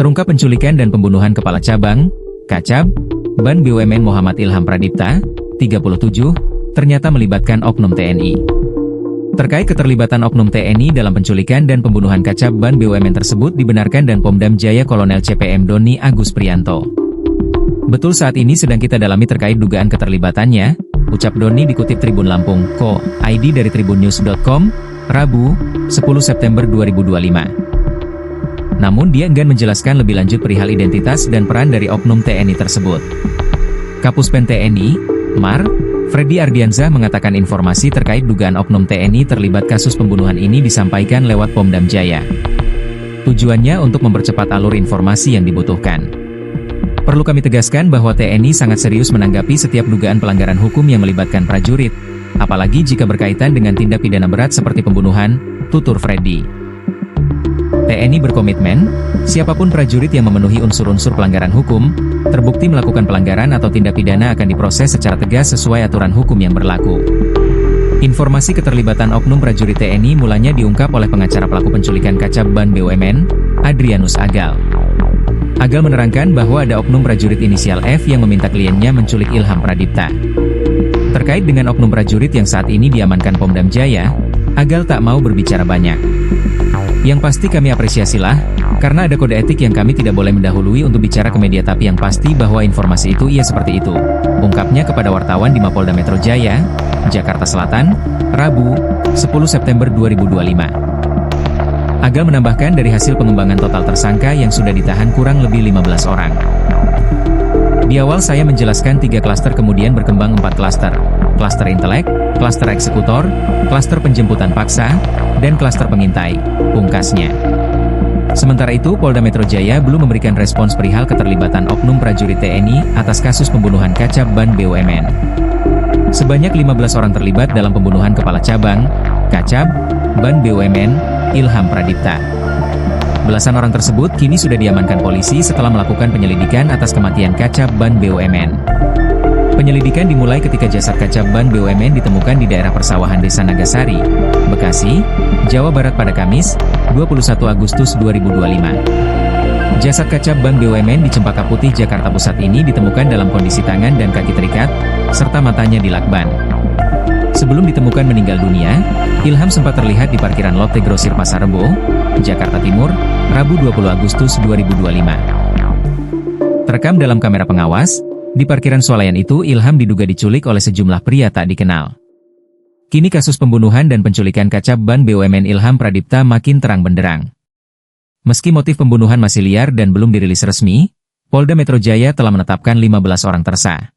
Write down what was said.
Terungkap penculikan dan pembunuhan Kepala Cabang, Kacab, Ban BUMN Muhammad Ilham Pradipta, 37, ternyata melibatkan oknum TNI. Terkait keterlibatan oknum TNI dalam penculikan dan pembunuhan Kacab Ban BUMN tersebut dibenarkan dan Pomdam Jaya Kolonel CPM Doni Agus Prianto. Betul, saat ini sedang kita dalami terkait dugaan keterlibatannya, ucap Doni dikutip Tribun Lampung, Co.id dari tribunnews.com, Rabu, 10 September 2025. Namun dia enggan menjelaskan lebih lanjut perihal identitas dan peran dari oknum TNI tersebut. Kapuspen TNI, Mar, Freddy Ardiansyah mengatakan informasi terkait dugaan oknum TNI terlibat kasus pembunuhan ini disampaikan lewat Pomdam Jaya. Tujuannya untuk mempercepat alur informasi yang dibutuhkan. Perlu kami tegaskan bahwa TNI sangat serius menanggapi setiap dugaan pelanggaran hukum yang melibatkan prajurit, apalagi jika berkaitan dengan tindak pidana berat seperti pembunuhan, tutur Freddy. TNI berkomitmen, siapapun prajurit yang memenuhi unsur-unsur pelanggaran hukum, terbukti melakukan pelanggaran atau tindak pidana akan diproses secara tegas sesuai aturan hukum yang berlaku. Informasi keterlibatan oknum prajurit TNI mulanya diungkap oleh pengacara pelaku penculikan Kacab Ban BUMN, Adrianus Agal. Agal menerangkan bahwa ada oknum prajurit inisial F yang meminta kliennya menculik Ilham Pradipta. Terkait dengan oknum prajurit yang saat ini diamankan Pomdam Jaya, Agal tak mau berbicara banyak. Yang pasti kami apresiasilah, karena ada kode etik yang kami tidak boleh mendahului untuk bicara ke media, tapi yang pasti bahwa informasi itu ia seperti itu, ungkapnya kepada wartawan di Mapolda Metro Jaya, Jakarta Selatan, Rabu, 10 September 2025. Agal menambahkan dari hasil pengembangan total tersangka yang sudah ditahan kurang lebih 15 orang. Di awal saya menjelaskan 3 klaster, kemudian berkembang 4 klaster. Klaster intelek, klaster eksekutor, klaster penjemputan paksa, dan klaster pengintai, pungkasnya. Sementara itu, Polda Metro Jaya belum memberikan respons perihal keterlibatan oknum prajurit TNI atas kasus pembunuhan Kacab Ban BUMN. Sebanyak 15 orang terlibat dalam pembunuhan Kepala Cabang, Kacab, Ban BUMN, Ilham Pradipta. Belasan orang tersebut kini sudah diamankan polisi setelah melakukan penyelidikan atas kematian Kacab Ban BUMN. Penyelidikan dimulai ketika jasad Kacab Ban BUMN ditemukan di daerah persawahan Desa Nagasari, Bekasi, Jawa Barat pada Kamis, 21 Agustus 2025. Jasad Kacab Ban BUMN di Cempaka Putih, Jakarta Pusat ini ditemukan dalam kondisi tangan dan kaki terikat, serta matanya dilakban. Sebelum ditemukan meninggal dunia, Ilham sempat terlihat di parkiran Lotte Grosir Pasar Rebo, Jakarta Timur, Rabu 20 Agustus 2025. Terekam dalam kamera pengawas, di parkiran swalayan itu Ilham diduga diculik oleh sejumlah pria tak dikenal. Kini kasus pembunuhan dan penculikan Kacab Ban BUMN Ilham Pradipta makin terang benderang. Meski motif pembunuhan masih liar dan belum dirilis resmi, Polda Metro Jaya telah menetapkan 15 orang tersangka.